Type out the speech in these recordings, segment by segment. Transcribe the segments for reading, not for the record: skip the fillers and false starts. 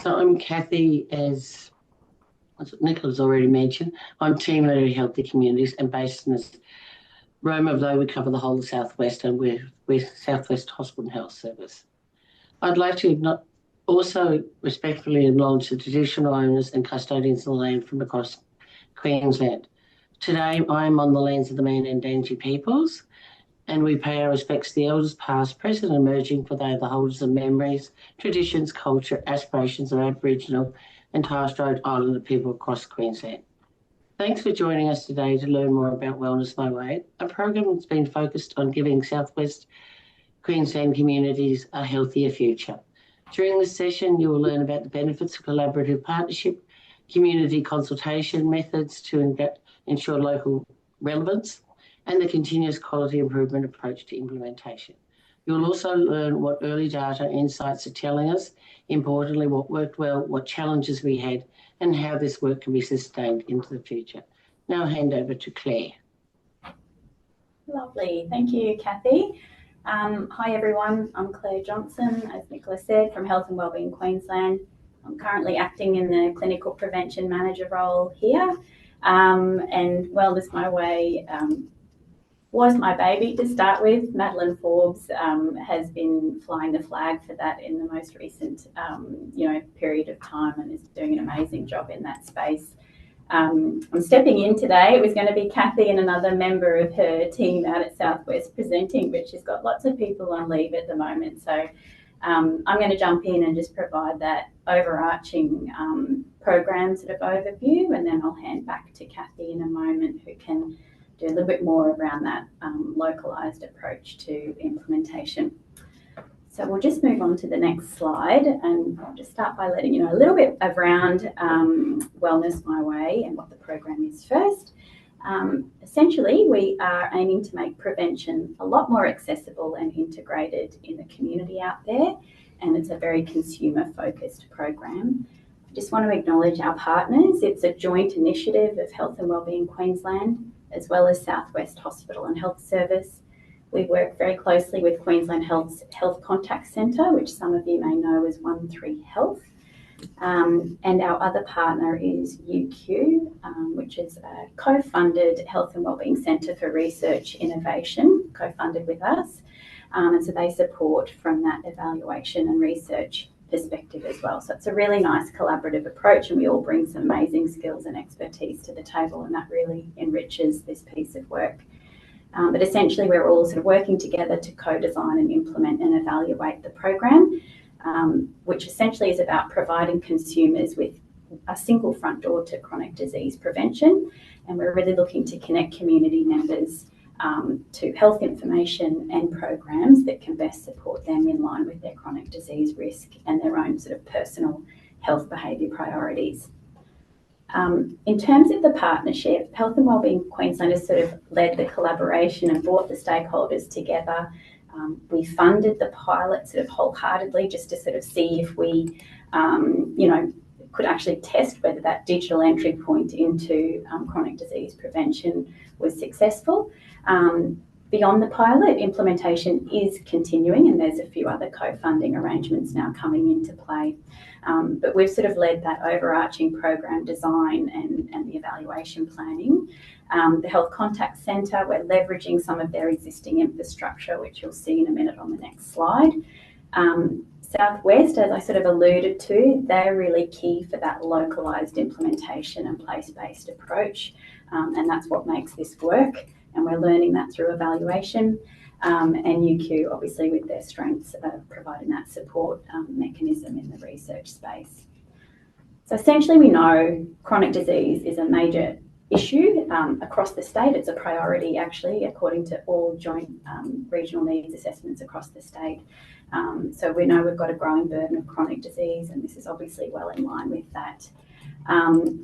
So I'm Kathy, as Nicola's already mentioned. I'm team leader at Healthy Communities and based in Roma, though we cover the whole of Southwest and we're Southwest Hospital and Health Service. I'd like to also respectfully acknowledge the traditional owners and custodians of the land from across Queensland. Today, I'm on the lands of the Mandingo peoples, and we pay our respects to the elders past, present and emerging, for they are the holders of memories, traditions, culture, aspirations of Aboriginal and Torres Strait Islander people across Queensland. Thanks for joining us today to learn more about Wellness My Way, a program that's been focused on giving Southwest Queensland communities a healthier future. During this session, you will learn about the benefits of collaborative partnership, community consultation methods to ensure local relevance, and the continuous quality improvement approach to implementation. You'll also learn what early data insights are telling us, importantly, what worked well, what challenges we had, and how this work can be sustained into the future. Now I'll hand over to Claire. Lovely, thank you, Kathy. Hi everyone, I'm Claire Johnson, as Nicola said, from Health and Wellbeing Queensland. I'm currently acting in the Clinical Prevention Manager role here, and Wellness My Way was my baby to start with. Madeline Forbes has been flying the flag for that in the most recent period of time and is doing an amazing job in that space. I'm stepping in today. It was going to be Kathy and another member of her team out at Southwest presenting, but she's got lots of people on leave at the moment. So I'm going to jump in and just provide that overarching program sort of overview, and then I'll hand back to Kathy in a moment, who can do a little bit more around that localised approach to implementation. So we'll just move on to the next slide, and I'll just start by letting you know a little bit around Wellness My Way and what the program is first. Essentially, we are aiming to make prevention a lot more accessible and integrated in the community out there, and it's a very consumer-focused program. I just want to acknowledge our partners. It's a joint initiative of Health and Wellbeing Queensland, as well as Southwest Hospital and Health Service. We work very closely with Queensland Health's Health Contact Centre, which some of you may know as 13 Health. And our other partner is UQ, which is a co-funded Health and Wellbeing Centre for Research Innovation, co-funded with us. And so they support from that evaluation and research perspective as well. So it's a really nice collaborative approach, and we all bring some amazing skills and expertise to the table, and that really enriches this piece of work. But essentially, we're all sort of working together to co-design and implement and evaluate the program, which essentially is about providing consumers with a single front door to chronic disease prevention. And we're really looking to connect community members to health information and programs that can best support them in line with their chronic disease risk and their own sort of personal health behaviour priorities. In terms of the partnership, Health and Wellbeing Queensland has sort of led the collaboration and brought the stakeholders together. We funded the pilot sort of wholeheartedly just to sort of see if we, could actually test whether that digital entry point into chronic disease prevention was successful. Beyond the pilot, implementation is continuing, and there's a few other co-funding arrangements now coming into play. But we've sort of led that overarching program design and the evaluation planning. The Health Contact Centre, we're leveraging some of their existing infrastructure, which you'll see in a minute on the next slide. Southwest, as I sort of alluded to, they're really key for that localised implementation and place-based approach, and that's what makes this work. And we're learning that through evaluation, and UQ, obviously, with their strengths of providing that support mechanism in the research space. So essentially, we know chronic disease is a major issue across the state. It's a priority, actually, according to all joint regional needs assessments across the state. So we know we've got a growing burden of chronic disease, and this is obviously well in line with that.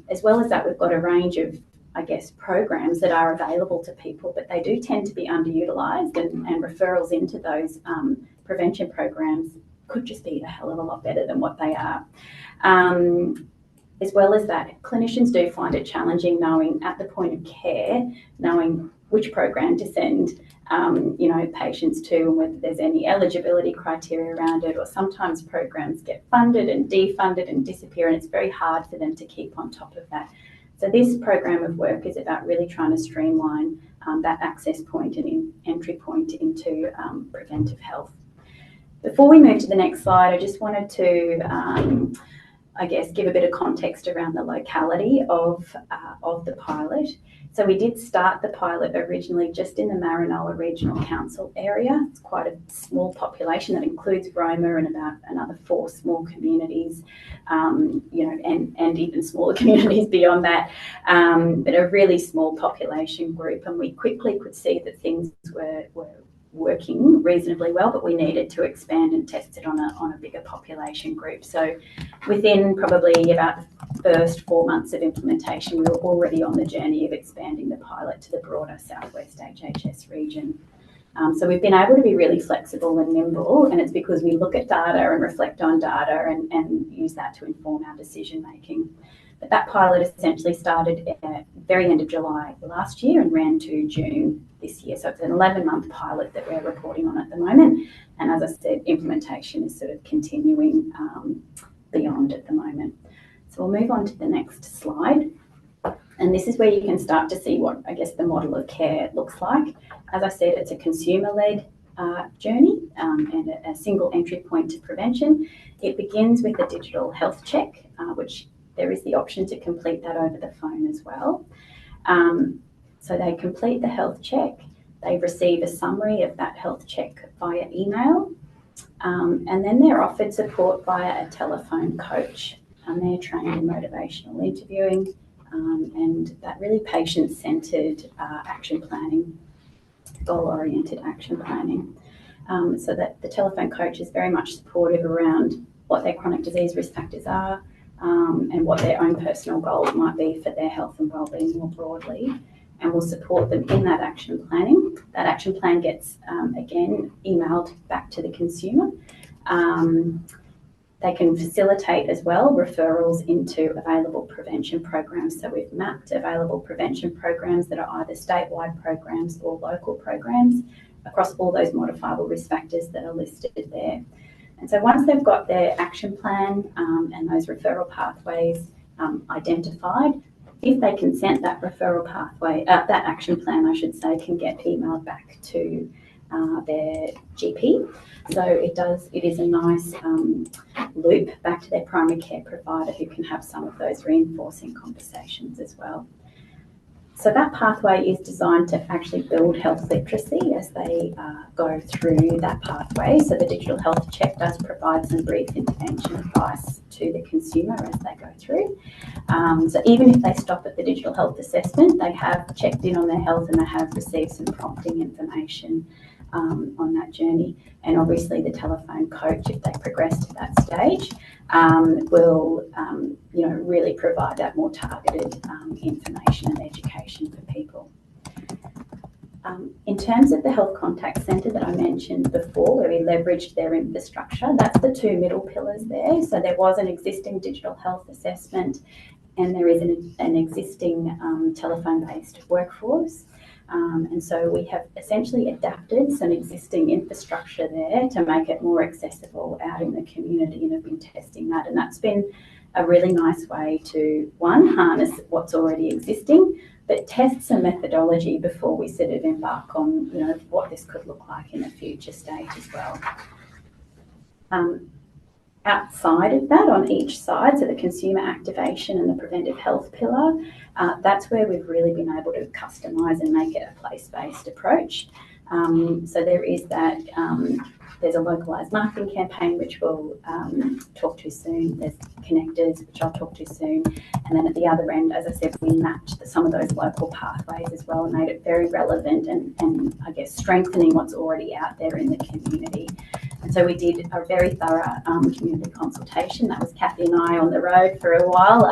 As well as that, we've got a range of programs that are available to people, but they do tend to be underutilised, and referrals into those prevention programs could just be a hell of a lot better than what they are. As well as that, clinicians do find it challenging knowing at the point of care, knowing which program to send patients to, and whether there's any eligibility criteria around it, or sometimes programs get funded and defunded and disappear, and it's very hard for them to keep on top of that. So this program of work is about really trying to streamline that access point and entry point into preventive health. Before we move to the next slide, I just wanted to give a bit of context around the locality of the pilot. So we did start the pilot originally just in the Maranoa Regional Council area. It's quite a small population that includes Roma and about another 4 small communities, and even smaller communities beyond that, but a really small population group. And we quickly could see that things were working reasonably well, but we needed to expand and test it on a bigger population group. So within probably about the first 4 months of implementation, we were already on the journey of expanding the pilot to the broader Southwest HHS region. So we've been able to be really flexible and nimble, and it's because we look at data and reflect on data and use that to inform our decision making. But that pilot essentially started at the very end of July last year and ran to June this year. So it's an 11-month pilot that we're reporting on at the moment. And as I said, implementation is sort of continuing beyond at the moment. So we'll move on to the next slide. And this is where you can start to see what, the model of care looks like. As I said, it's a consumer-led journey and a single entry point to prevention. It begins with a digital health check, which there is the option to complete that over the phone as well. So they complete the health check, they receive a summary of that health check via email, and then they're offered support via a telephone coach, and they're trained in motivational interviewing and that really patient-centred action planning, goal-oriented action planning. So that the telephone coach is very much supportive around what their chronic disease risk factors are, and what their own personal goals might be for their health and wellbeing more broadly, and will support them in that action planning. That action plan gets, again, emailed back to the consumer. They can facilitate as well referrals into available prevention programs. So we've mapped available prevention programs that are either statewide programs or local programs across all those modifiable risk factors that are listed there. And so once they've got their action plan and those referral pathways identified, if they consent, that referral pathway, that action plan, I should say, can get emailed back to their GP. So it is a nice loop back to their primary care provider, who can have some of those reinforcing conversations as well. So that pathway is designed to actually build health literacy as they go through that pathway. So the digital health check does provide some brief intervention advice to the consumer as they go through. So even if they stop at the digital health assessment, they have checked in on their health and they have received some prompting information on that journey. And obviously the telephone coach, if they progress to that stage, will really provide that more targeted information and education for people. In terms of the health contact centre that I mentioned before, where we leveraged their infrastructure, that's the 2 middle pillars there. So there was an existing digital health assessment, and there is an existing telephone-based workforce. And so we have essentially adapted some existing infrastructure there to make it more accessible out in the community, and have been testing that. And that's been a really nice way to, one, harness what's already existing, but test some methodology before we sort of embark on, what this could look like in a future state as well. Outside of that, on each side, so the consumer activation and the preventive health pillar, that's where we've really been able to customise and make it a place-based approach. So there is that, there's a localised marketing campaign, which we'll talk to soon. There's connectors, which I'll talk to soon. And then at the other end, as I said, we mapped some of those local pathways as well and made it very relevant and strengthening what's already out there in the community. And so we did a very thorough community consultation. That was Kathy and I on the road for a while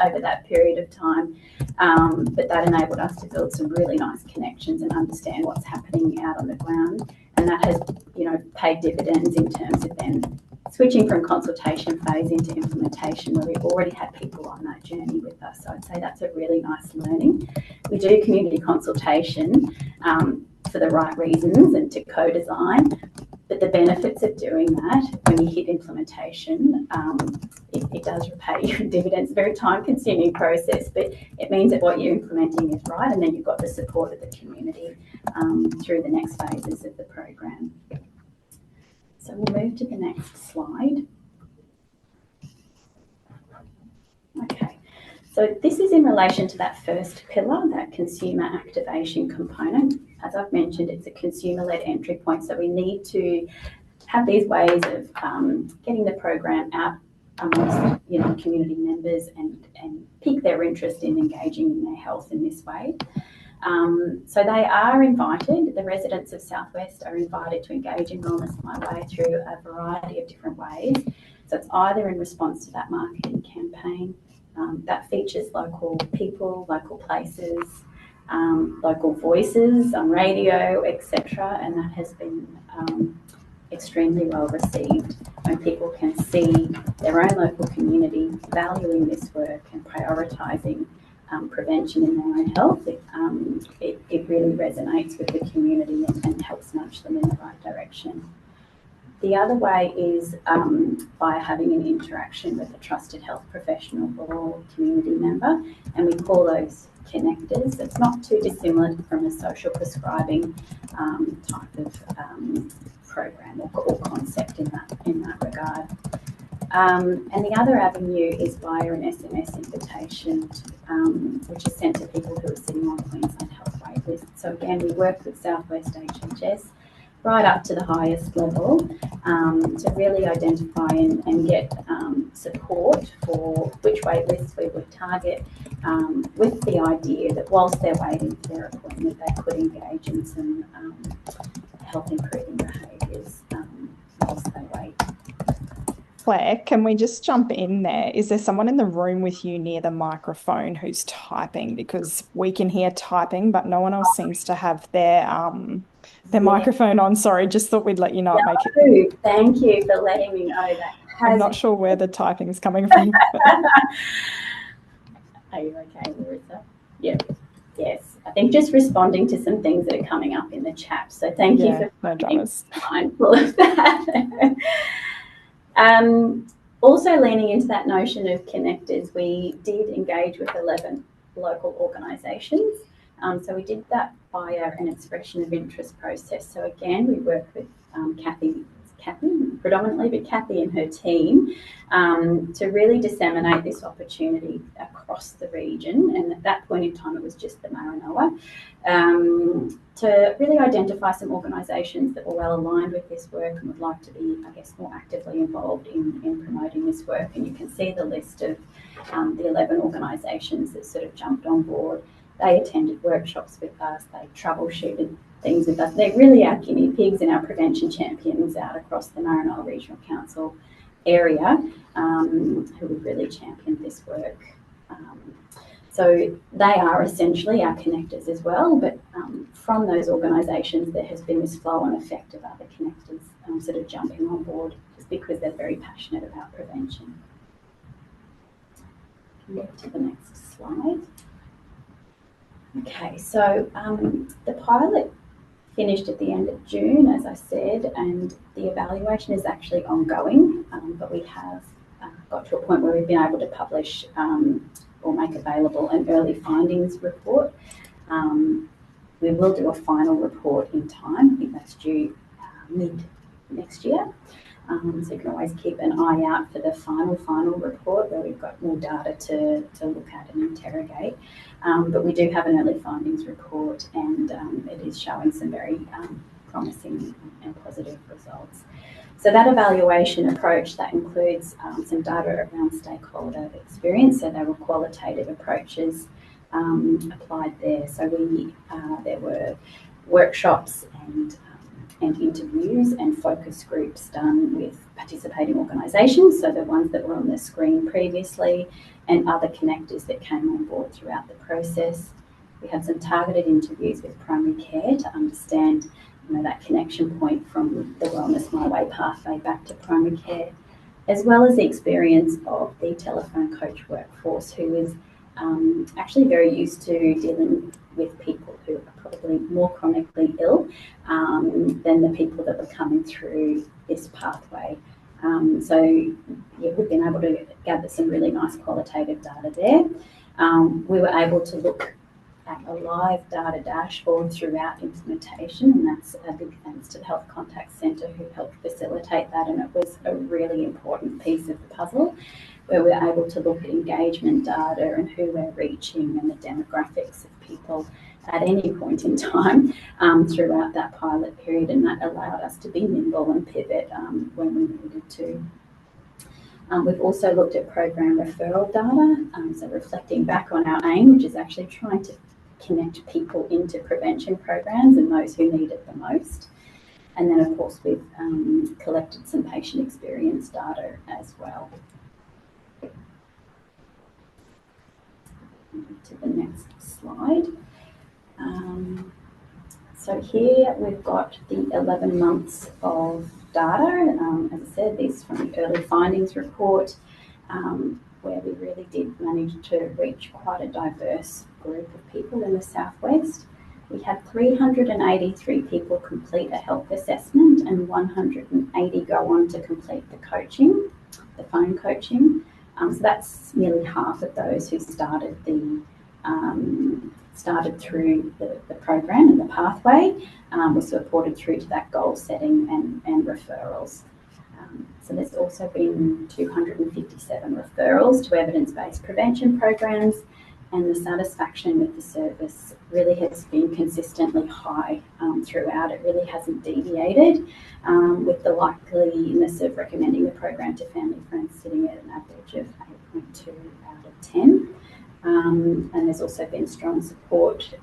over that period of time. But that enabled us to build some really nice connections and understand what's happening out on the ground. And that has, paid dividends in terms of then switching from consultation phase into implementation, where we've already had people on that journey with us. So I'd say that's a really nice learning. We do community consultation for the right reasons and to co-design, but the benefits of doing that when you hit implementation, it does repay you dividends. It's a very time-consuming process, but it means that what you're implementing is right, and then you've got the support of the community through the next phases of the program. So we'll move to the next slide. Okay, so this is in relation to that first pillar, that consumer activation component. As I've mentioned, it's a consumer-led entry point, so we need to have these ways of getting the program out amongst community members and pique their interest in engaging in their health in this way. So they are invited, the residents of South West are invited to engage in Wellness My Way through a variety of different ways. So it's either in response to that marketing campaign that features local people, local places, local voices on radio, etc. And that has been extremely well received when people can see their own local community valuing this work and prioritising prevention in their own health. It really resonates with the community and helps nudge them in the right direction. The other way is by having an interaction with a trusted health professional or community member, and we call those connectors. It's not too dissimilar from a social prescribing type of program or concept in that regard. And the other avenue is via an SMS invitation, which is sent to people who are sitting on Queensland Health waitlist. So again, we work with South West HHS right up to the highest level to really identify and get support for which waitlists we would target, with the idea that whilst they're waiting for their appointment, they could engage in some health improving behaviours whilst they wait. Claire, can we just jump in there? Is there someone in the room with you near the microphone who's typing? Because we can hear typing, but no one else seems to have their microphone on. Sorry, just thought we'd let you know. Thank you for letting me know that. I'm not sure where the typing is coming from. Are you okay, Larissa? Yeah. Yes. I think just responding to some things that are coming up in the chat. So thank you for being mindful of that. Also leaning into that notion of connectors, we did engage with 11 local organisations. So we did that via an expression of interest process. So again, we worked with Kathy predominantly, but Kathy and her team to really disseminate this opportunity across the region. And at that point in time, it was just the Maranoa, to really identify some organisations that were well aligned with this work and would like to be, I guess, more actively involved in promoting this work. And you can see the list of the 11 organisations that sort of jumped on board. They attended workshops with us, they troubleshooted things with us. They're really our guinea pigs and our prevention champions out across the Maranoa Regional Council area, who have really championed this work. So they are essentially our connectors as well, but from those organisations there has been this flow and effect of other connectors sort of jumping on board just because they're very passionate about prevention. Move to the next slide. Okay, so the pilot finished at the end of June, as I said, and the evaluation is actually ongoing, but we have got to a point where we've been able to publish or make available an early findings report. We will do a final report in time. I think that's due mid next year. So you can always keep an eye out for the final report where we've got more data to look at and interrogate. But we do have an early findings report, and it is showing some very promising and positive results. So that evaluation approach, that includes some data around stakeholder experience. So there were qualitative approaches applied there. So there were workshops and interviews and focus groups done with participating organisations, so the ones that were on the screen previously, and other connectors that came on board throughout the process. We had some targeted interviews with primary care to understand that connection point from the Wellness My Way pathway back to primary care. as well as the experience of the telephone coach workforce, who is actually very used to dealing with people who are probably more chronically ill than the people that were coming through this pathway. So yeah, we've been able to gather some really nice qualitative data there. We were able to look at a live data dashboard throughout implementation, and that's a big thanks to the Health Contact Centre who helped facilitate that, and it was a really important piece of the puzzle where we're able to look at engagement data and who we're reaching and the demographics of people at any point in time throughout that pilot period, and that allowed us to be nimble and pivot when we needed to. We've also looked at program referral data, so reflecting back on our aim, which is actually trying to connect people into prevention programs and those who need it the most. And then, of course, we've collected some patient experience data as well. To the next slide. So here we've got the 11 months of data. As I said, this is from the early findings report, where we really did manage to reach quite a diverse group of people in the Southwest. We had 383 people complete a health assessment and 180 go on to complete the coaching, the phone coaching. So that's nearly half of those who started through the program and the pathway, were supported through to that goal setting and referrals. So there's also been 257 referrals to evidence-based prevention programs, and the satisfaction with the service really has been consistently high throughout. It really hasn't deviated, with the likeliness of recommending the program to family friends sitting at an average of 8.2 out of 10. And there's also been strong support,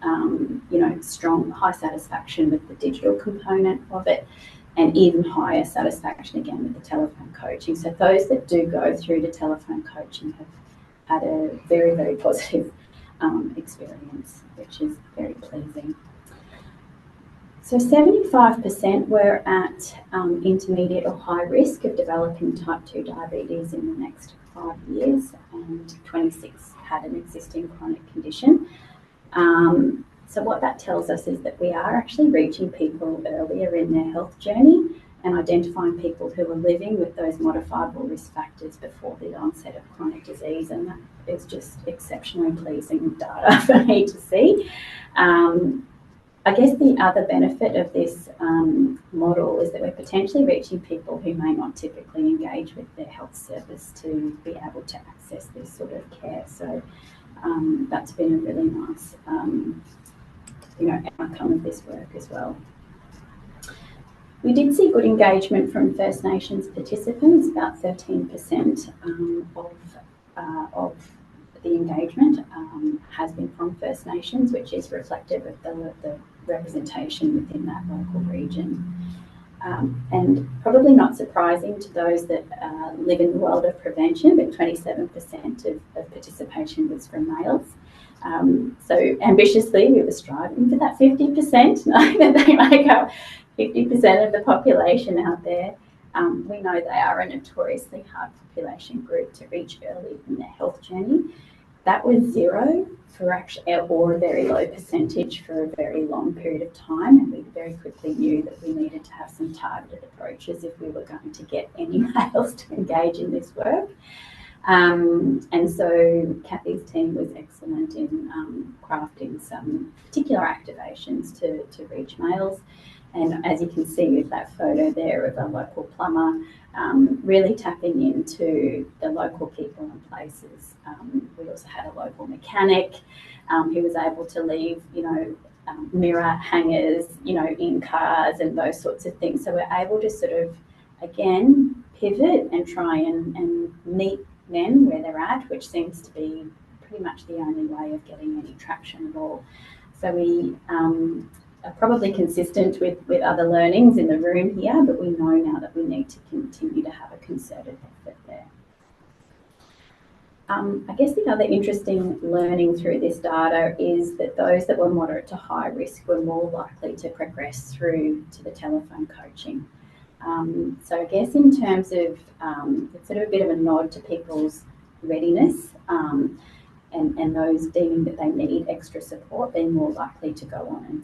strong high satisfaction with the digital component of it, and even higher satisfaction again with the telephone coaching. So those that do go through the telephone coaching have had a very, very positive experience, which is very pleasing. So 75% were at intermediate or high risk of developing type 2 diabetes in the next 5 years, and 26 had an existing chronic condition. So what that tells us is that we are actually reaching people earlier in their health journey and identifying people who are living with those modifiable risk factors before the onset of chronic disease, and that is just exceptionally pleasing data for me to see. I guess the other benefit of this model is that we're potentially reaching people who may not typically engage with their health service to be able to access this sort of care. So that's been a really nice outcome of this work as well. We did see good engagement from First Nations participants. About 13% of the engagement has been from First Nations, which is reflective of the representation within that local region. And probably not surprising to those that live in the world of prevention, but 27% of participation was from males. So ambitiously, we were striving for that 50%, knowing that they make up 50% of the population out there. We know they are a notoriously hard population group to reach early in their health journey. That was zero for actually, or a very low percentage for a very long period of time, and we very quickly knew that we needed to have some targeted approaches if we were going to get any males to engage in this work. And so Kathy's team was excellent in crafting some particular activations to reach males. And as you can see with that photo there of a local plumber, really tapping into the local people and places. We also had a local mechanic who was able to leave, mirror hangers, in cars and those sorts of things. So we're able to sort of, again, pivot and try and meet men where they're at, which seems to be pretty much the only way of getting any traction at all. So we are probably consistent with other learnings in the room here, but we know now that we need to continue to have a concerted effort there. I guess the other interesting learning through this data is that those that were moderate to high risk were more likely to progress through to the telephone coaching. So I guess in terms of it's sort of a bit of a nod to people's readiness and those deeming that they need extra support, they're more likely to go on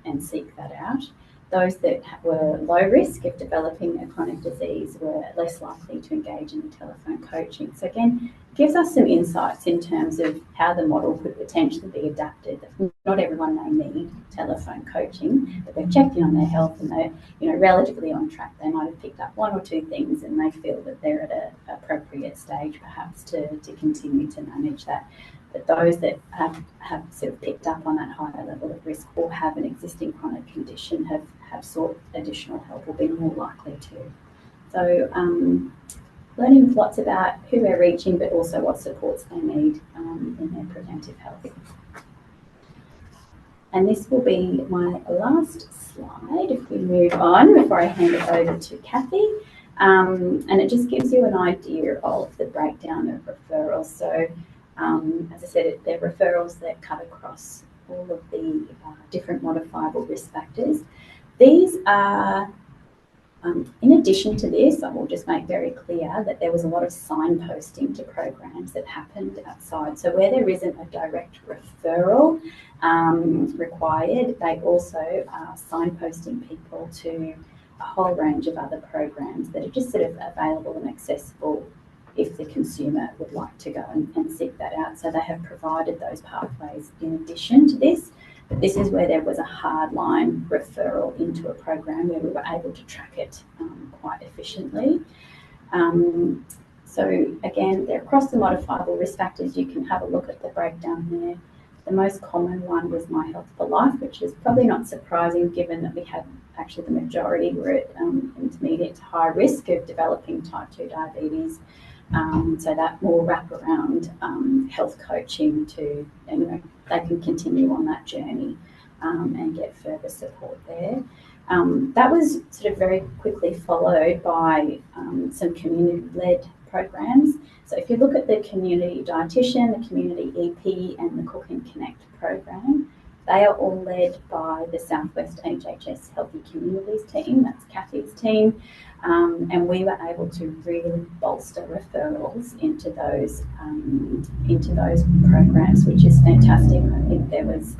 and seek that out. Those that were low risk of developing a chronic disease were less likely to engage in the telephone coaching. So again, gives us some insights in terms of how the model could potentially be adapted. Not everyone may need telephone coaching, but they've checked in on their health and they're relatively on track. They might have picked up one or two things and they feel that they're at an appropriate stage perhaps to continue to manage that. But those that have sort of picked up on that higher level of risk or have an existing chronic condition have sought additional help or been more likely to. So learning lots about who we're reaching, but also what supports they need in their preventive health. And this will be my last slide if we move on before I hand it over to Kathy. And it just gives you an idea of the breakdown of referrals. So as I said, they're referrals that cut across all of the different modifiable risk factors. These are, in addition to this, I will just make very clear that there was a lot of signposting to programs that happened outside. So where there isn't a direct referral required, they also are signposting people to a whole range of other programs that are just sort of available and accessible if the consumer would like to go and seek that out. So they have provided those pathways in addition to this. But this is where there was a hardline referral into a program where we were able to track it quite efficiently. So again, they're across the modifiable risk factors. You can have a look at the breakdown there. The most common one was My Health for Life, which is probably not surprising given that we had actually the majority were at intermediate to high risk of developing type 2 diabetes. So that will wrap around health coaching to, they can continue on that journey and get further support there. That was sort of very quickly followed by some community-led programs. So if you look at the community dietitian, the community EP and the Cook and Connect program, they are all led by the Southwest HHS Healthy Communities team, that's Kathy's team. And we were able to really bolster referrals into those programs, which is fantastic. I think there was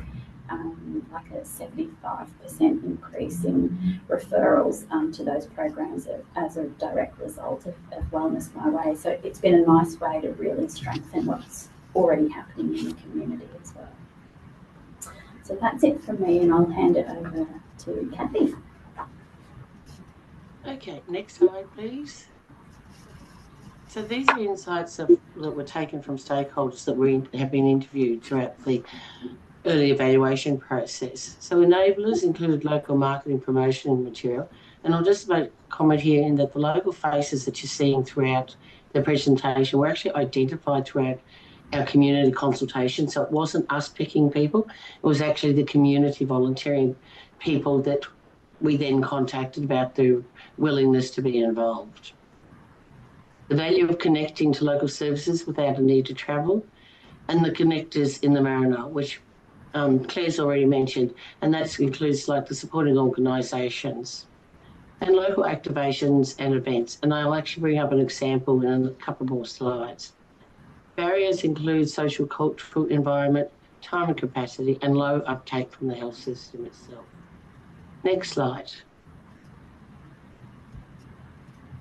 like a 75% increase in referrals to those programs as a direct result of Wellness My Way. So it's been a nice way to really strengthen what's already happening in the community as well. So that's it from me, and I'll hand it over to Kathy. Okay, next slide, please. So these are insights that were taken from stakeholders that have been interviewed throughout the early evaluation process. So enablers included local marketing, promotion and material. And I'll just make a comment here in that the local faces that you're seeing throughout the presentation were actually identified throughout our community consultation. So it wasn't us picking people, it was actually the community volunteering people that we then contacted about their willingness to be involved. The value of connecting to local services without a need to travel, and the connectors in the Mariner, which Claire's already mentioned, and that includes like the supporting organisations and local activations and events. And I'll actually bring up an example in a couple more slides. Barriers include social, cultural environment, time and capacity, and low uptake from the health system itself. Next slide.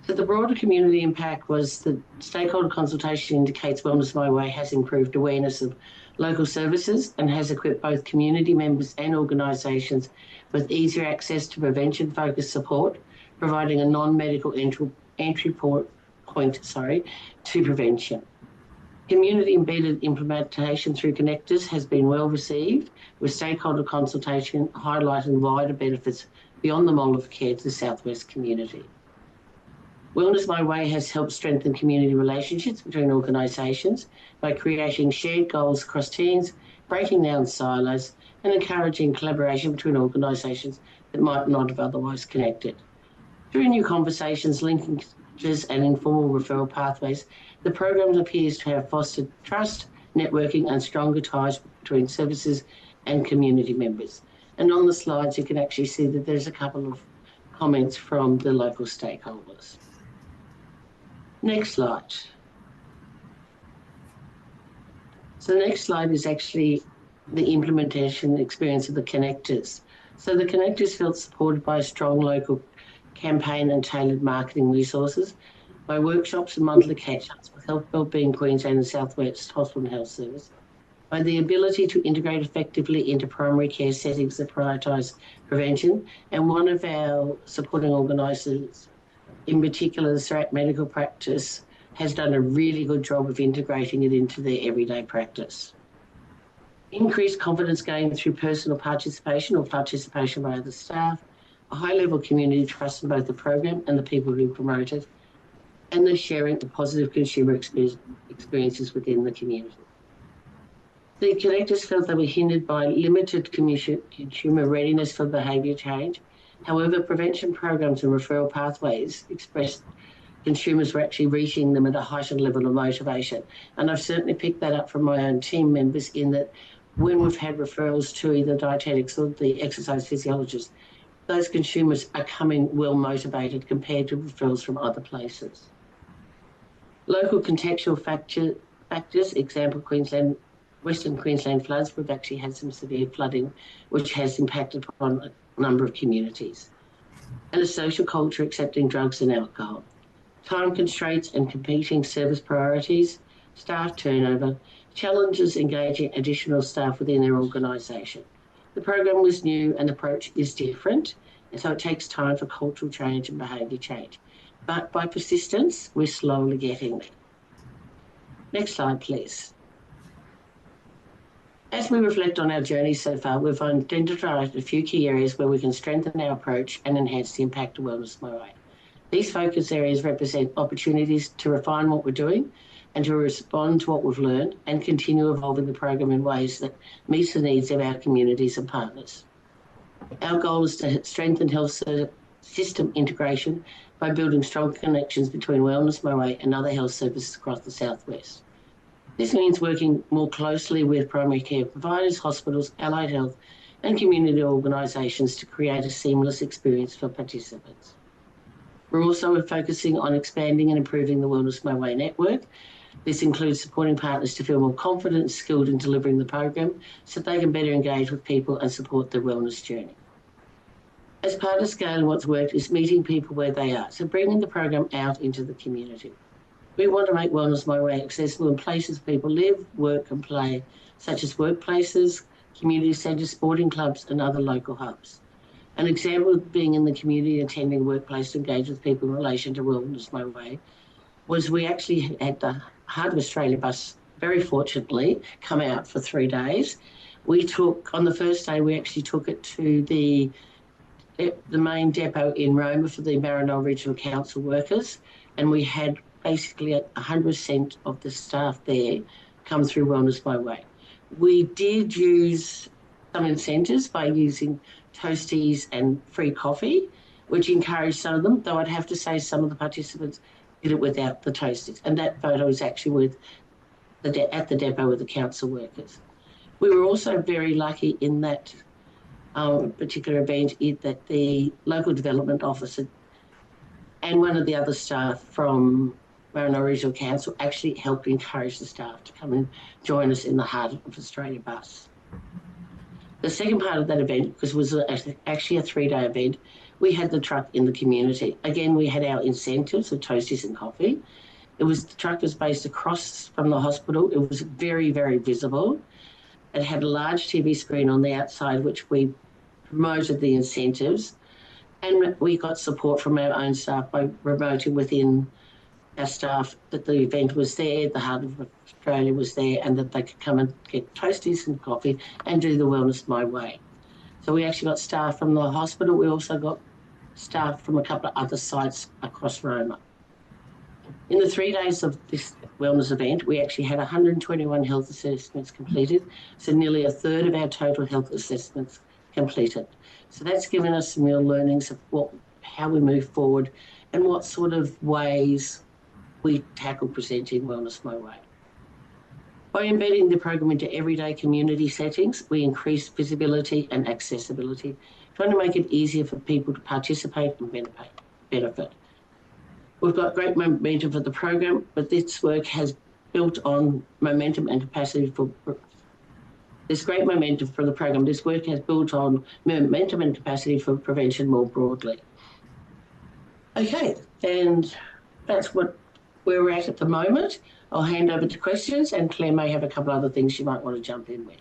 So the broader community impact was the stakeholder consultation indicates Wellness My Way has improved awareness of local services and has equipped both community members and organisations with easier access to prevention-focused support, providing a non-medical entry point to prevention. Community embedded implementation through connectors has been well received, with stakeholder consultation highlighting wider benefits beyond the model of care to the Southwest community. Wellness My Way has helped strengthen community relationships between organisations by creating shared goals across teams, breaking down silos, and encouraging collaboration between organisations that might not have otherwise connected. Through new conversations, linkages and informal referral pathways, the program appears to have fostered trust, networking and stronger ties between services and community members. And on the slides, you can actually see that there's a couple of comments from the local stakeholders. Next slide. So the next slide is actually the implementation experience of the connectors. So the connectors felt supported by a strong local campaign and tailored marketing resources, by workshops and monthly catch-ups with Health Wellbeing Queensland and South West Hospital and Health Service, by the ability to integrate effectively into primary care settings that prioritise prevention. And one of our supporting organisers, in particular the Surat Medical Practice, has done a really good job of integrating it into their everyday practice. Increased confidence gained through personal participation or participation by other staff, a high level of community trust in both the program and the people who promote it, and the sharing of positive consumer experiences within the community. The connectors felt they were hindered by limited consumer readiness for behaviour change. However, prevention programs and referral pathways expressed consumers were actually reaching them at a heightened level of motivation. And I've certainly picked that up from my own team members in that when we've had referrals to either dietetics or the exercise physiologist, those consumers are coming well motivated compared to referrals from other places. Local contextual factors, example Western Queensland floods, we've actually had some severe flooding which has impacted upon a number of communities. And a social culture accepting drugs and alcohol. Time constraints and competing service priorities, staff turnover, challenges engaging additional staff within their organisation. The program was new and the approach is different, and so it takes time for cultural change and behaviour change. But by persistence, we're slowly getting there. Next slide, please. As we reflect on our journey so far, we've identified a few key areas where we can strengthen our approach and enhance the impact of Wellness My Way. These focus areas represent opportunities to refine what we're doing and to respond to what we've learned and continue evolving the program in ways that meets the needs of our communities and partners. Our goal is to strengthen health system integration by building strong connections between Wellness My Way and other health services across the Southwest. This means working more closely with primary care providers, hospitals, allied health and community organisations to create a seamless experience for participants. We're also focusing on expanding and improving the Wellness My Way network. This includes supporting partners to feel more confident and skilled in delivering the program so that they can better engage with people and support their wellness journey. As part of scaling what's worked is meeting people where they are, so bringing the program out into the community. We want to make Wellness My Way accessible in places people live, work and play, such as workplaces, community centres, sporting clubs and other local hubs. An example of being in the community, attending a workplace to engage with people in relation to Wellness My Way was we actually had the Heart of Australia bus, very fortunately, come out for 3 days. On the first day, we actually took it to the main depot in Roma for the Maranoa Regional Council workers, and we had basically 100% of the staff there come through Wellness My Way. We did use some incentives by using toasties and free coffee, which encouraged some of them, though I'd have to say some of the participants did it without the toasties. And that photo is actually at the depot with the council workers. We were also very lucky in that particular event that the local development officer and one of the other staff from Maranoa Regional Council actually helped encourage the staff to come and join us in the Heart of Australia bus. The second part of that event, because it was actually a 3-day event, we had the truck in the community. Again, we had our incentives of toasties and coffee. The truck was based across from the hospital. It was very, very visible. It had a large TV screen on the outside, which we promoted the incentives. And we got support from our own staff by promoting within our staff that the event was there, the Heart of Australia was there, and that they could come and get toasties and coffee and do the Wellness My Way. So we actually got staff from the hospital. We also got staff from a couple of other sites across Roma. In the 3 days of this wellness event, we actually had 121 health assessments completed, so nearly a third of our total health assessments completed. So that's given us some real learnings of how we move forward and what sort of ways we tackle presenting Wellness My Way. By embedding the program into everyday community settings, we increase visibility and accessibility, trying to make it easier for people to participate and benefit. We've got great momentum for the program, but this work has built on momentum and capacity for. There's great momentum for the program. This work has built on momentum and capacity for prevention more broadly. Okay, and that's where we're at the moment. I'll hand over to questions, and Claire may have a couple other things she might want to jump in with.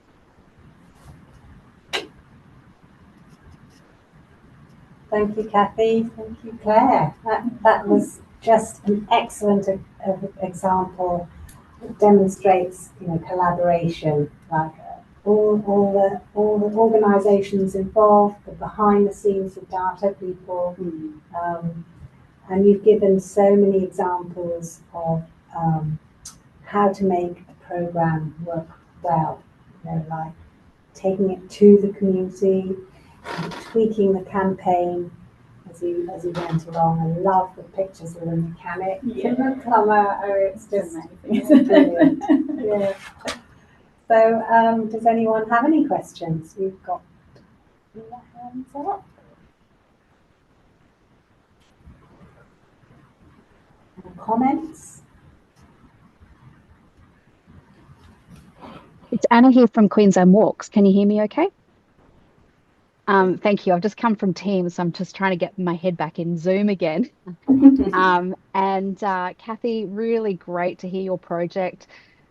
Thank you, Kathy. Thank you, Claire. That was just an excellent example. It demonstrates, collaboration, like all the organisations involved, the behind the scenes, the data people, and you've given so many examples of how to make a program work well. Like taking it to the community, tweaking the campaign as you went along. I love the pictures of the mechanic and the plumber. Oh, it's just brilliant. Yeah. So, does anyone have any questions? We've got hands up. Comments? It's Anna here from Queensland Walks. Can you hear me okay? Thank you. I've just come from Teams, so I'm just trying to get my head back in Zoom again. Kathy, really great to hear your project.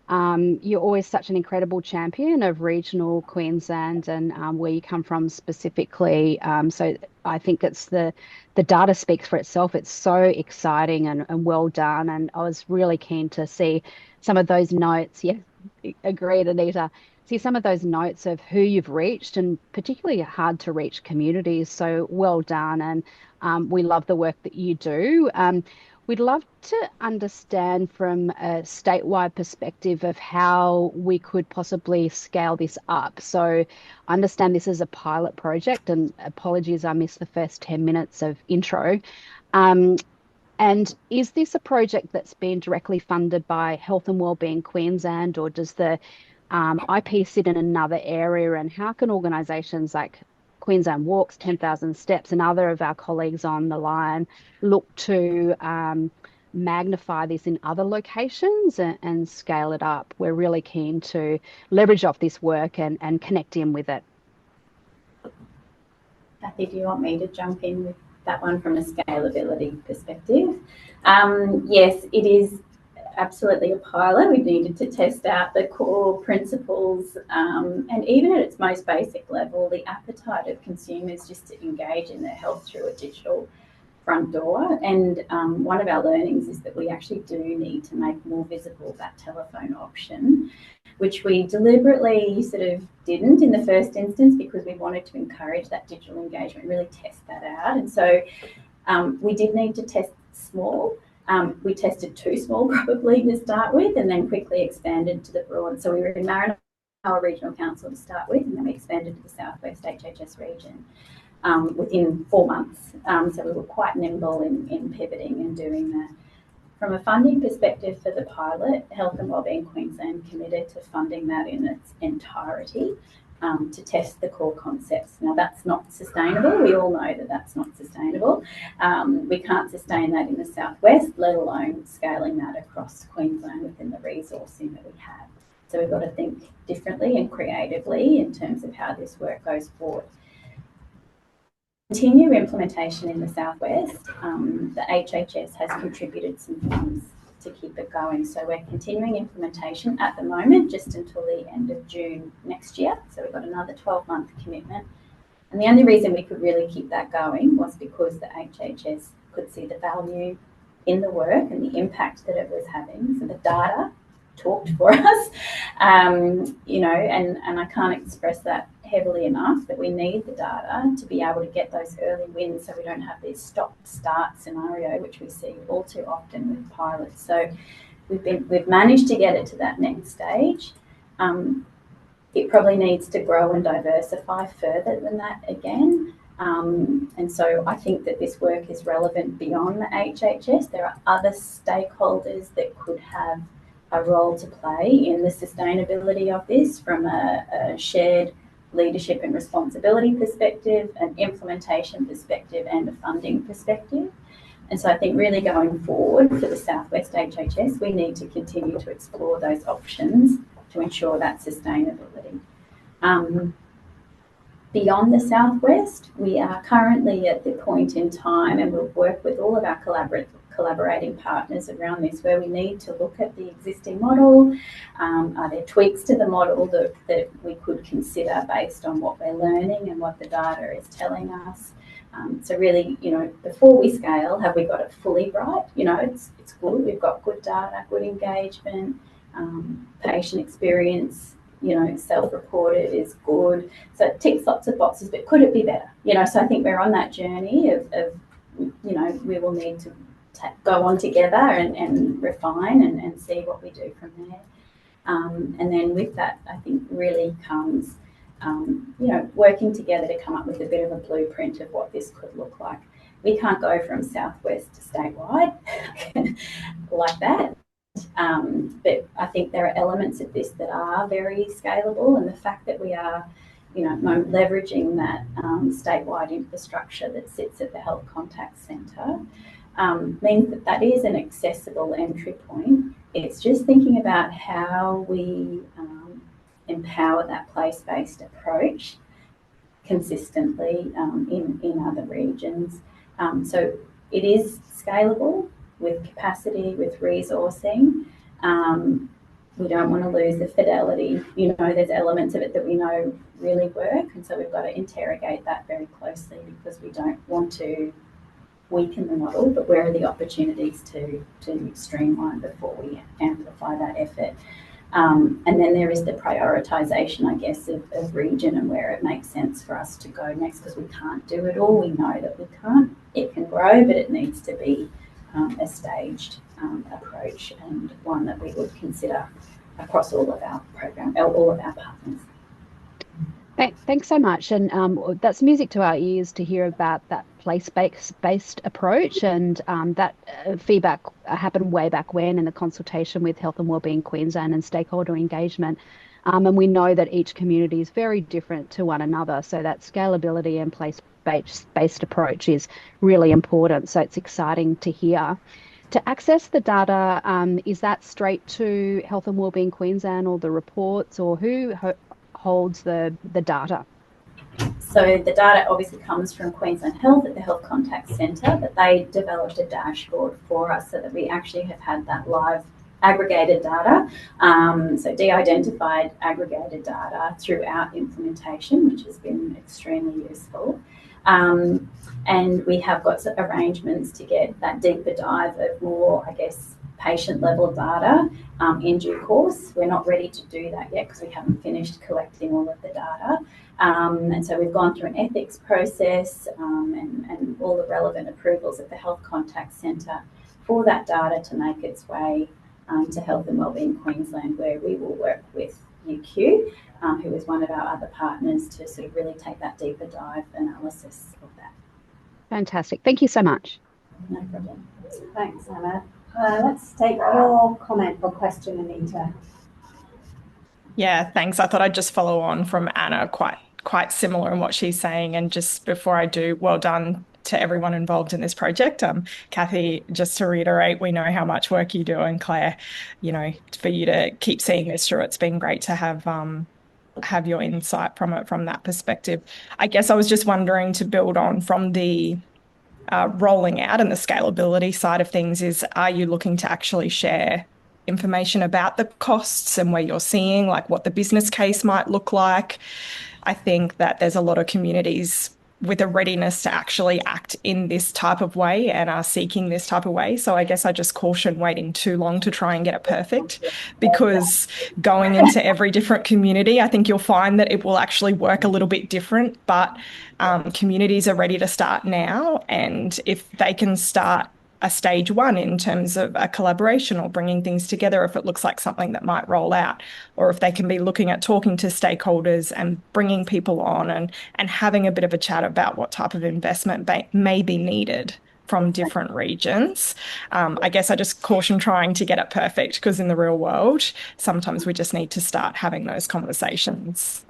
You're always such an incredible champion of regional Queensland and where you come from specifically. So I think it's the data speaks for itself. It's so exciting and well done. And I was really keen to see some of those notes. Yeah, agreed, Anita. See some of those notes of who you've reached and particularly hard to reach communities. So well done. And we love the work that you do. We'd love to understand from a statewide perspective of how we could possibly scale this up. So I understand this is a pilot project, and apologies, I missed the first 10 minutes of intro. And is this a project that's been directly funded by Health and Wellbeing Queensland, or does the IP sit in another area? And how can organisations like Queensland Walks, 10,000 Steps, and other of our colleagues on the line look to magnify this in other locations and scale it up? We're really keen to leverage off this work and connect in with it. Kathy, do you want me to jump in with that one from a scalability perspective? Yes, it is absolutely a pilot. We needed to test out the core principles and even at its most basic level, the appetite of consumers just to engage in their health through a digital front door. And one of our learnings is that we actually do need to make more visible that telephone option, which we deliberately sort of didn't in the first instance because we wanted to encourage that digital engagement, really test that out. And so we did need to test small. We tested too small probably to start with, and then quickly expanded to the broad. So we were in Maranoa Regional Council to start with, and then we expanded to the Southwest HHS region within 4 months. So we were quite nimble in pivoting and doing that. From a funding perspective for the pilot, Health and Wellbeing Queensland committed to funding that in its entirety to test the core concepts. Now that's not sustainable. We all know that that's not sustainable. We can't sustain that in the Southwest, let alone scaling that across Queensland within the resourcing that we have. So we've got to think differently and creatively in terms of how this work goes forward. Continue implementation in the Southwest. The HHS has contributed some funds to keep it going. So we're continuing implementation at the moment, just until the end of June next year. So we've got another 12-month commitment. And the only reason we could really keep that going was because the HHS could see the value in the work and the impact that it was having. So the data talked for us, and I can't express that heavily enough, that we need the data to be able to get those early wins so we don't have this stop-start scenario, which we see all too often with pilots. So we've managed to get it to that next stage. It probably needs to grow and diversify further than that again. And so I think that this work is relevant beyond the HHS. There are other stakeholders that could have a role to play in the sustainability of this, from a shared leadership and responsibility perspective, an implementation perspective, and a funding perspective. And so I think really going forward for the Southwest HHS, we need to continue to explore those options to ensure that sustainability. Beyond the Southwest, we are currently at the point in time, and we'll work with all of our collaborating partners around this, where we need to look at the existing model. Are there tweaks to the model that we could consider based on what we're learning and what the data is telling us? So really, before we scale, have we got it fully right? It's good. We've got good data, good engagement, patient experience, self-reported is good. So it ticks lots of boxes, but could it be better? So I think we're on that journey of we will need to go on together and refine and see what we do from there. And then with that, I think really comes, working together to come up with a bit of a blueprint of what this could look like. We can't go from Southwest to statewide like that. But I think there are elements of this that are very scalable, and the fact that we are, leveraging that statewide infrastructure that sits at the Health Contact Centre means that that is an accessible entry point. It's just thinking about how we empower that place-based approach consistently in other regions. So it is scalable with capacity, with resourcing. We don't want to lose the fidelity. There's elements of it that we know really work, and so we've got to interrogate that very closely, because we don't want to weaken the model, but where are the opportunities to streamline before we amplify that effort. And then there is the prioritisation, I guess, of region and where it makes sense for us to go next, because we can't do it all. We know that we can't. It can grow, but it needs to be a staged approach, and one that we would consider across all of our program, all of our partners. Thanks so much, and that's music to our ears to hear about that place-based approach, and that feedback happened way back when in the consultation with Health and Wellbeing Queensland and stakeholder engagement. And we know that each community is very different to one another, so that scalability and place-based approach is really important. So it's exciting to hear. To access the data, is that straight to Health and Wellbeing Queensland, or the reports, or who holds the data? So the data obviously comes from Queensland Health at the Health Contact Centre, but they developed a dashboard for us so that we actually have had that live aggregated data, so de-identified aggregated data throughout implementation, which has been extremely useful. And we have got arrangements to get that deeper dive of more, I guess, patient level data in due course. We're not ready to do that yet because we haven't finished collecting all of the data. And so we've gone through an ethics process and all the relevant approvals at the Health Contact Centre for that data to make its way to Health and Wellbeing Queensland, where we will work with UQ, who is one of our other partners, to sort of really take that deeper dive analysis of that. Fantastic. Thank you so much. No problem. Thanks, Anna. Let's take your comment or question, Anita. Yeah, thanks. I thought I'd just follow on from Anna, quite similar in what she's saying. And just before I do, well done to everyone involved in this project. Kathy, just to reiterate, we know how much work you do, and Claire, for you to keep seeing this through, it's been great to have your insight from it from that perspective. I guess I was just wondering, to build on from the rolling out and the scalability side of things, are you looking to actually share information about the costs and where you're seeing, like, what the business case might look like? I think that there's a lot of communities with a readiness to actually act in this type of way and are seeking this type of way. So I guess I just caution waiting too long to try and get it perfect, because going into every different community, I think you'll find that it will actually work a little bit different, but communities are ready to start now. And if they can start a stage one in terms of a collaboration or bringing things together, if it looks like something that might roll out, or if they can be looking at talking to stakeholders and bringing people on and having a bit of a chat about what type of investment may be needed from different regions. I guess I just caution trying to get it perfect, because in the real world, sometimes we just need to start having those conversations.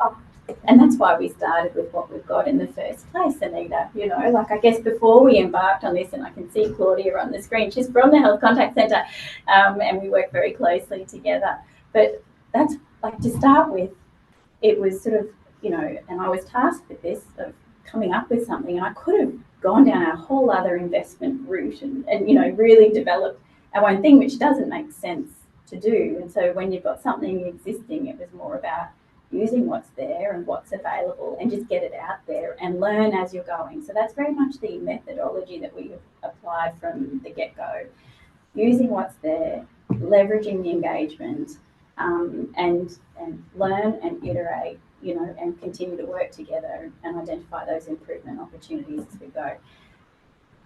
And that's why we started with what we've got in the first place, Anita. You know, like I guess before we embarked on this, and I can see Claudia on the screen, she's from the Health Contact Centre, and we work very closely together. But that's like, to start with, it was sort of, you know, and I was tasked with this, of coming up with something, and I could have gone down a whole other investment route and you know, really developed our own thing, which doesn't make sense to do. And so when you've got something existing, it was more about using what's there and what's available and just get it out there and learn as you're going. So that's very much the methodology that we have applied from the get-go. Using what's there, leveraging the engagement, and learn and iterate, you know, and continue to work together and identify those improvement opportunities as we go.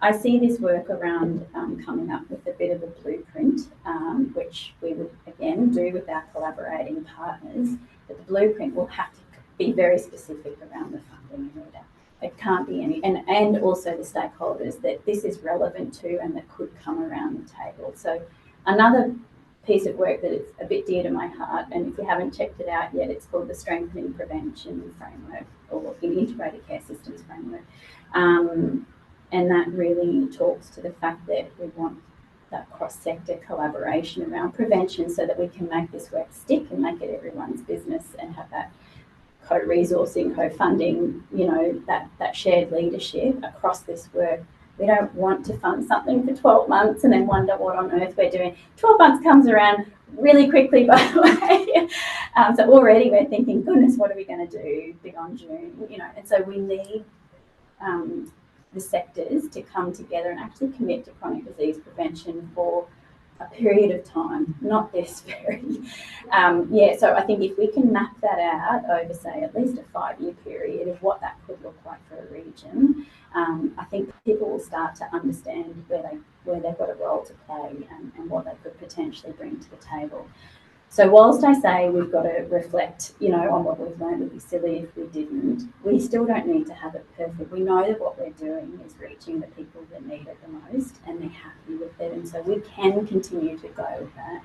I see this work around coming up with a bit of a blueprint, which we would again do with our collaborating partners. But the blueprint will have to be very specific around the funding area. It can't be any, and also the stakeholders that this is relevant to and that could come around the table. So another piece of work that is a bit dear to my heart, and if you haven't checked it out yet, it's called the Strengthening Prevention Framework, or the Integrated Care Systems Framework. And that really talks to the fact that we want that cross-sector collaboration around prevention so that we can make this work stick and make it everyone's business and have that co-resourcing, co-funding, you know, that shared leadership across this work. We don't want to fund something for 12 months and then wonder what on earth we're doing. 12 months comes around really quickly, by the way. So already we're thinking, goodness, what are we going to do beyond June? You know, and so we need the sectors to come together and actually commit to chronic disease prevention for a period of time, not this very. So I think if we can map that out over, say, at least a 5-year period of what that could look like for a region, I think people will start to understand where they've got a role to play and what they could potentially bring to the table. So whilst I say we've got to reflect, you know, on what we've learned, would be silly if we didn't, we still don't need to have it perfect. We know that what we're doing is reaching the people that need it the most and they're happy with it. And so we can continue to go with that.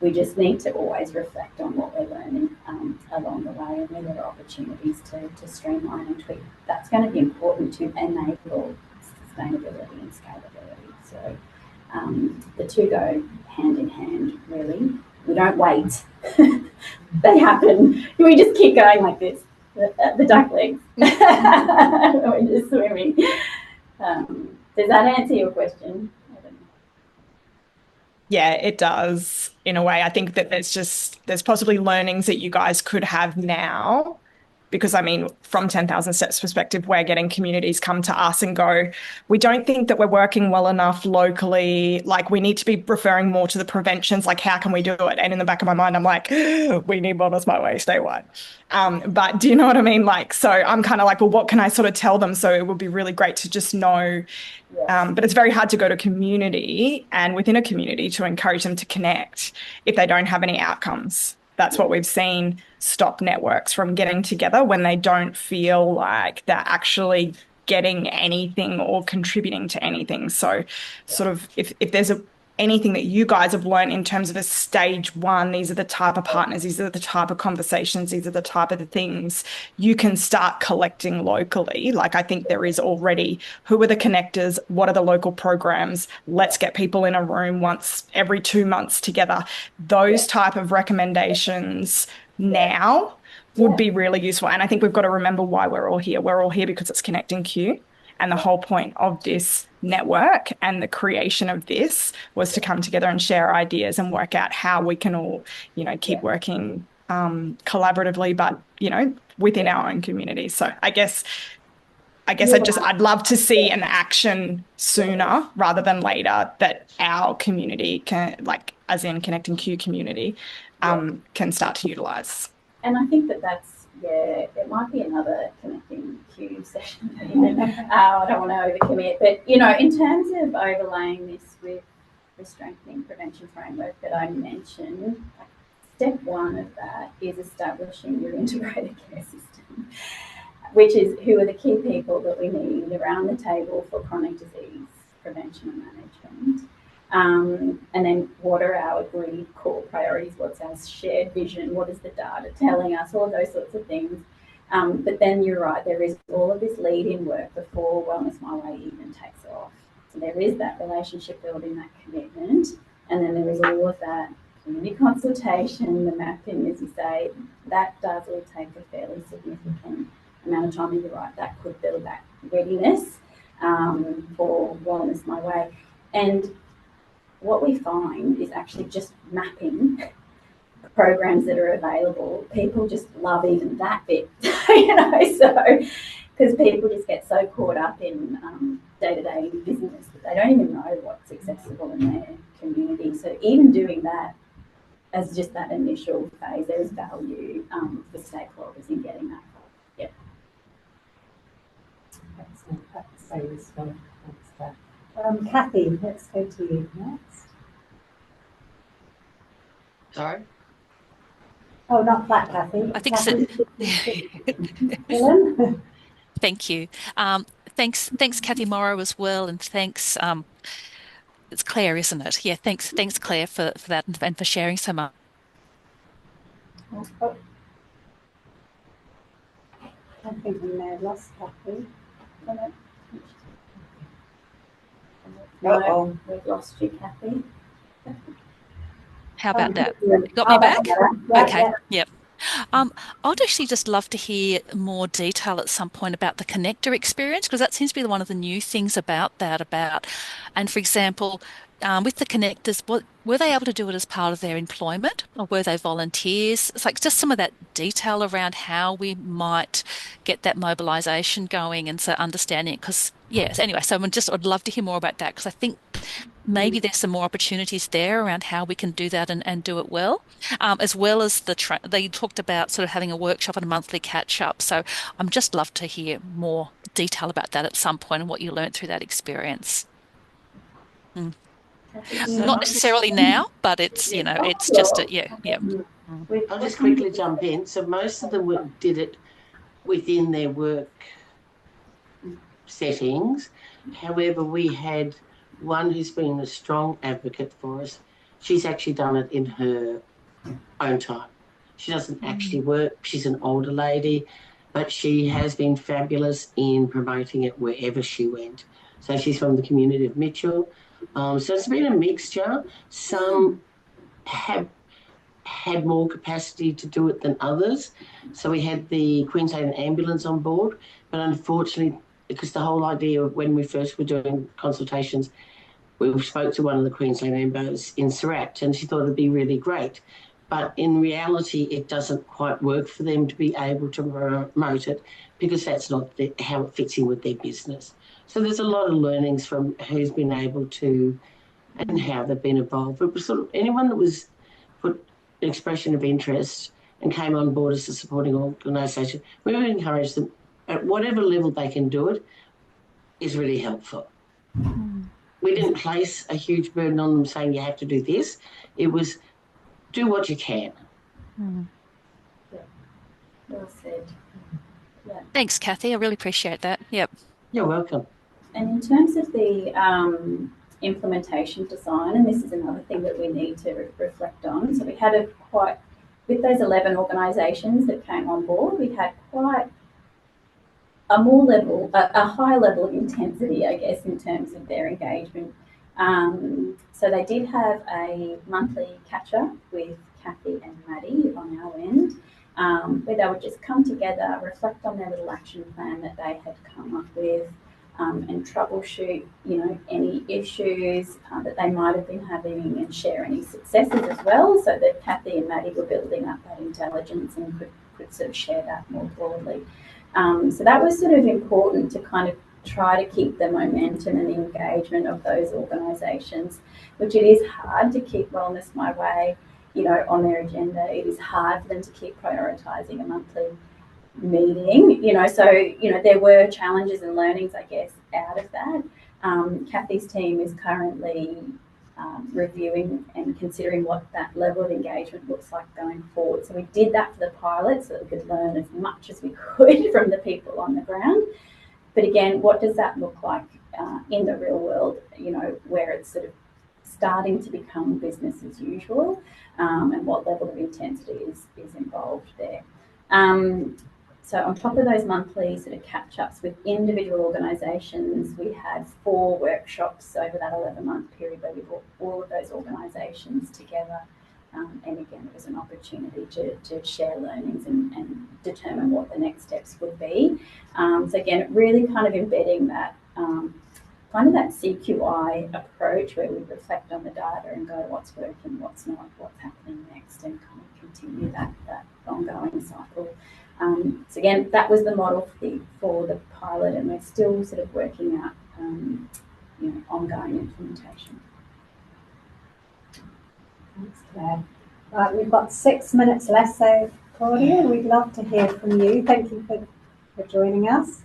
We just need to always reflect on what we're learning along the way and where there are opportunities to streamline and tweak. That's going to be important to enable sustainability and scalability. So the two go hand in hand, really. We don't wait. They happen. We just keep going like this, the duck legs. We're just swimming. Does that answer your question? Yeah, it does in a way. I think that there's possibly learnings that you guys could have now, because I mean, from 10,000 Steps perspective, we're getting communities come to us and go, we don't think that we're working well enough locally. Like, we need to be referring more to the preventions. Like, how can we do it? And in the back of my mind, I'm like, we need Wellness My Way statewide. But do you know what I mean? Like, so I'm kind of like, well, what can I sort of tell them? So it would be really great to just know. But it's very hard to go to community and within a community to encourage them to connect if they don't have any outcomes. That's what we've seen stop networks from getting together when they don't feel like they're actually getting anything or contributing to anything. So sort of if there's anything that you guys have learned in terms of a stage one, these are the type of partners, these are the type of conversations, these are the type of the things you can start collecting locally. Like, I think there is already, who are the connectors? What are the local programs? Let's get people in a room once every 2 months together. Those type of recommendations now would be really useful. And I think we've got to remember why we're all here. We're all here because it's Connecting Q. And the whole point of this network and the creation of this was to come together and share ideas and work out how we can all, you know, keep working collaboratively, but, you know, within our own community. So I guess I'd love to see an action sooner rather than later that our community can, like, as in Connecting Q community, can start to utilize. And I think that's, it might be another Connecting Q session. I don't want to overcommit, but, you know, in terms of overlaying this with the Strengthening Prevention Framework that I mentioned, step one of that is establishing your integrated care system, which is who are the key people that we need around the table for chronic disease prevention and management. And then what are our agreed core priorities? What's our shared vision? What is the data telling us? All of those sorts of things. But then you're right, there is all of this lead-in work before Wellness My Way even takes off. So there is that relationship building, that commitment, and then there is all of that community consultation, the mapping, as you say, that does all take a fairly significant amount of time. And you're right, that could build that readiness for Wellness My Way. And what we find is actually just mapping programs that are available. People just love even that bit, so because people just get so caught up in day-to-day business that they don't even know what's accessible in their community. So even doing that as just that initial phase, there is value for stakeholders in getting that. Yeah. Excellent. That's so useful. Thanks, Claire. Kathy, let's go to you next. Sorry? Oh, not that Kathy. I think Helen? Thank you. Thanks, Kathy Morrow as well, and thanks. It's Claire, isn't it? Yeah. Thanks, Claire, for that and for sharing so much. Oh. I think we may have lost Kathy. No, we've lost you, Kathy. How about that? Yeah. Got me back? Right, Okay. yeah. Yep. I'd actually just love to hear more detail at some point about the connector experience, because that seems to be one of the new things about that. And for example, with the connectors, were they able to do it as part of their employment, or were they volunteers? It's like just some of that detail around how we might get that mobilisation going, and so understanding it. Because yes, anyway, so I'd love to hear more about that, because I think maybe there's some more opportunities there around how we can do that and do it well, as well as they talked about sort of having a workshop and a monthly catch up. So I'm just love to hear more detail about that at some point and what you learned through that experience. Not necessarily now, but it's it's just yeah. I'll just quickly jump in. So most of them did it within their work settings. However, we had one who's been a strong advocate for us. She's actually done it in her own time. She doesn't actually work. She's an older lady, but she has been fabulous in promoting it wherever she went. So she's from the community of Mitchell. So it's been a mixture. Some have had more capacity to do it than others. So we had the Queensland Ambulance on board, but unfortunately, because the whole idea of when we first were doing consultations, we spoke to one of the Queensland Ambos in Surat, and she thought it'd be really great. But in reality, it doesn't quite work for them to be able to promote it, because that's not how it fits in with their business. So there's a lot of learnings from who's been able to and how they've been involved. But sort of anyone that was put an expression of interest and came on board as a supporting organisation, we would encourage them at whatever level they can do it is really helpful. We didn't place a huge burden on them saying you have to do this. It was do what you can. Well said. Yeah. Thanks, Kathy. I really appreciate that. Yep. You're welcome. And in terms of the implementation design, and this is another thing that we need to reflect on. So we had with those 11 organisations that came on board, we had quite a high level of intensity, I guess, in terms of their engagement. So they did have a monthly catch-up with Kathy and Maddie on our end, where they would just come together, reflect on their little action plan that they had come up with, and troubleshoot, any issues that they might have been having, and share any successes as well, so that Kathy and Maddie were building up that intelligence and could sort of share that more broadly. So that was sort of important to kind of try to keep the momentum and the engagement of those organisations, which it is hard to keep Wellness My Way, on their agenda. It is hard for them to keep prioritising a monthly meeting, so there were challenges and learnings, I guess, out of that. Kathy's team is currently reviewing and considering what that level of engagement looks like going forward. So we did that for the pilot so that we could learn as much as we could from the people on the ground. But again, what does that look like in the real world, where it's sort of starting to become business as usual, and what level of intensity is involved there. So on top of those monthly sort of catch-ups with individual organisations, we had 4 workshops over that 11-month period where we brought all of those organisations together. And again, it was an opportunity to share learnings and determine what the next steps would be. So again, really kind of embedding that kind of that CQI approach where we reflect on the data and go what's working, what's not, what's happening next, and kind of continue that ongoing cycle. So again, that was the model for the pilot, and we're still sort of working out ongoing implementation. Thanks, Claire. Right, we've got 6 minutes left, so Claudia, we'd love to hear from you. Thank you for joining us.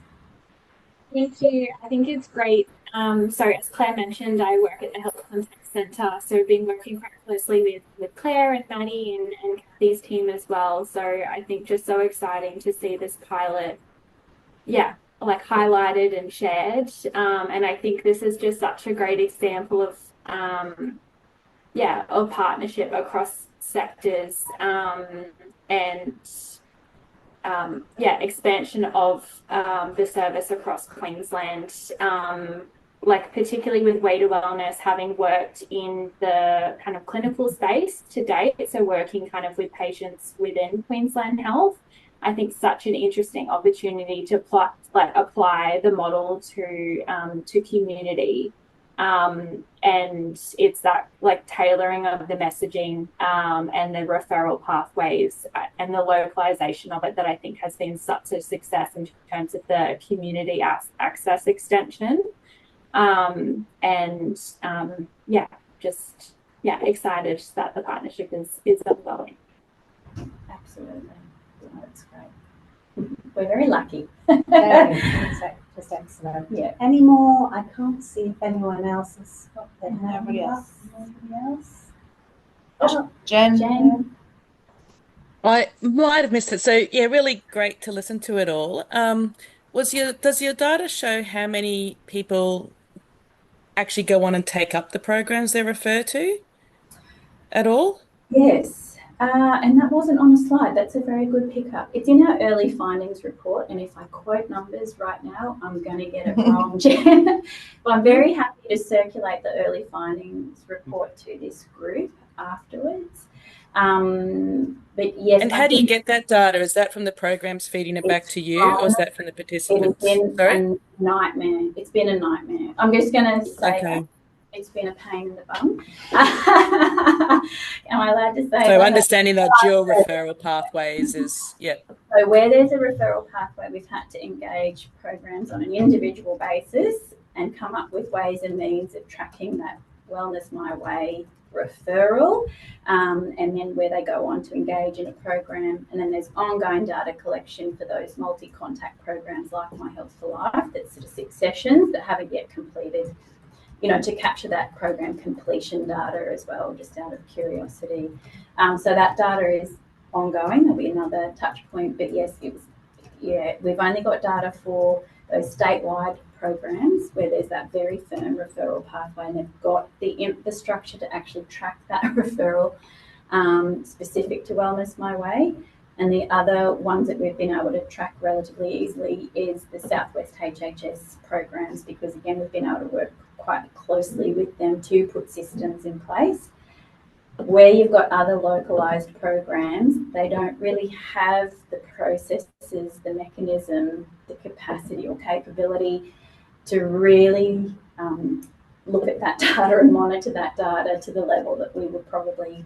Thank you. I think it's great. So as Claire mentioned, I work at the Health Contact Centre, so I've been working quite closely with Claire and Maddie and Kathy's team as well. So I think just so exciting to see this pilot, like highlighted and shared. And I think this is just such a great example of of partnership across sectors and expansion of the service across Queensland, like particularly with Way to Wellness, having worked in the kind of clinical space to date, so working kind of with patients within Queensland Health. I think such an interesting opportunity to apply the model to community. And it's that like tailoring of the messaging and the referral pathways and the localization of it that I think has been such a success in terms of the community access extension. Excited that the partnership is ongoing. Absolutely. That's great. We're very lucky. Just excellent. Yeah. Any more? I can't see if anyone else has got their hand Nobody up. else. Nobody else? Oh, Jen. Jen. I might have missed it. So yeah, really great to listen to it all. Does your data show how many people actually go on and take up the programs they refer to at all? Yes. And that wasn't on a slide. That's a very good pickup. It's in our early findings report, and if I quote numbers right now, I'm going to get it wrong, Jen. But I'm very happy to circulate the early findings report to this group afterwards. But yes. And how do you get that data? Is that from the programs feeding it back to you, or is that from the participants? It's been a nightmare. It's been a nightmare. I'm just going to say okay. It's been a pain in the bum. Am I allowed to say? So understanding that dual referral pathways is, So where there's a referral pathway, we've had to engage programs on an individual basis and come up with ways and means of tracking that Wellness My Way referral, and then where they go on to engage in a program. And then there's ongoing data collection for those multi-contact programs like My Health for Life, that's sort of 6 sessions that haven't yet completed, to capture that program completion data as well, just out of curiosity. So that data is ongoing. There'll be another touch point, but yes, we've only got data for those statewide programs where there's that very firm referral pathway, and they've got the infrastructure to actually track that referral specific to Wellness My Way. And the other ones that we've been able to track relatively easily is the Southwest HHS programs, because again, we've been able to work quite closely with them to put systems in place. Where you've got other localised programs, they don't really have the processes, the mechanism, the capacity or capability to really look at that data and monitor that data to the level that we were probably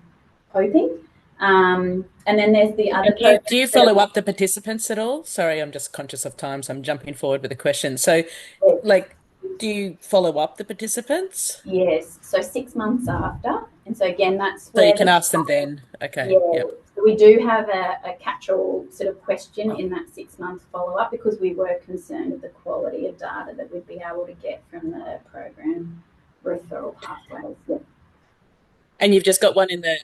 hoping. And then there's the other. Do you follow up the participants at all? Sorry, I'm just conscious of time, so I'm jumping forward with a question. So, do you follow up the participants? Yes. So 6 months after. And so again, that's where you can ask them then. Okay. Yeah. Yep. So we do have a catch-all sort of question in that 6-month follow-up, because we were concerned with the quality of data that we'd be able to get from the program referral pathways. Yeah. And you've just got one in the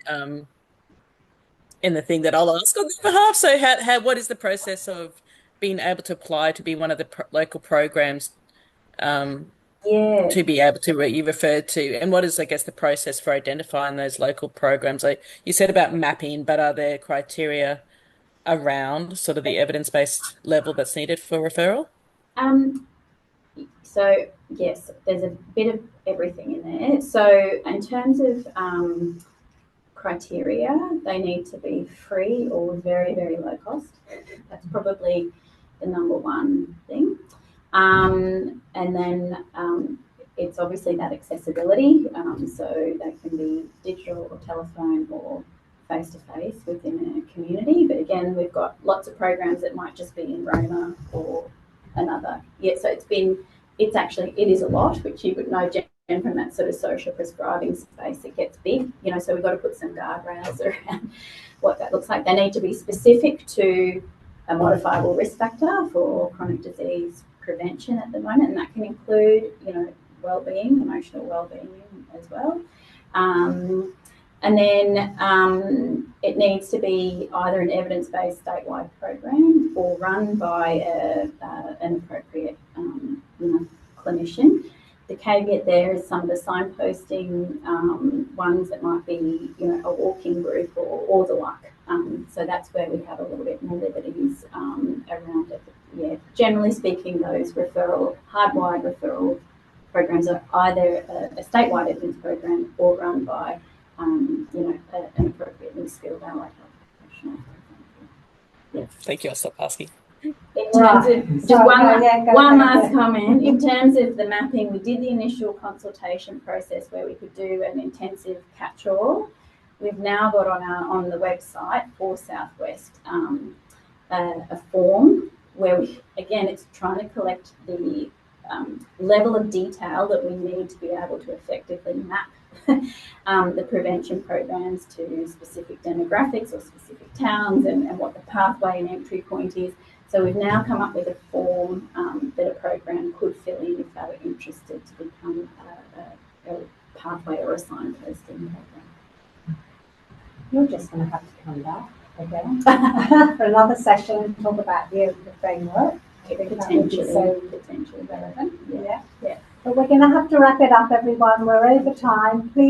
thing that I'll ask on their behalf. So what is the process of being able to apply to be one of the local programs to be able to you referred to, and what is, I guess, the process for identifying those local programs? Like you said about mapping, but are there criteria around sort of the evidence-based level that's needed for referral? So yes, there's a bit of everything in there. So in terms of criteria, they need to be free or very, very low cost. That's probably the number one thing. And then it's obviously that accessibility. So they can be digital or telephone or face-to-face within a community. But again, we've got lots of programs that might just be in Roma or another. Yeah, so it is a lot, which you would know, Jen, from that sort of social prescribing space. It gets big, so we've got to put some guardrails around what that looks like. They need to be specific to a modifiable risk factor for chronic disease prevention at the moment, and that can include, well-being, emotional well-being as well. And then it needs to be either an evidence-based statewide program or run by an appropriate clinician. The caveat there is some of the signposting ones that might be, a walking group or the like. So that's where we have a little bit more liberties around it. Yeah, generally speaking, those hardwired referral programs are either a statewide evidence program or run by an appropriately skilled allied health professional, for example. Thank you. I'll stop asking. In terms of just one last comment, in terms of the mapping, we did the initial consultation process where we could do an intensive catch-all. We've now got on the website for Southwest a form where it's trying to collect the level of detail that we need to be able to effectively map the prevention programs to specific demographics or specific towns and what the pathway and entry point is. So we've now come up with a form that a program could fill in if they were interested to become a pathway or a signposting program. You're just going to have to come back again for another session and talk about the framework. Potentially relevant. Yeah. But we're going to have to wrap it up, everyone. We're over time. Please.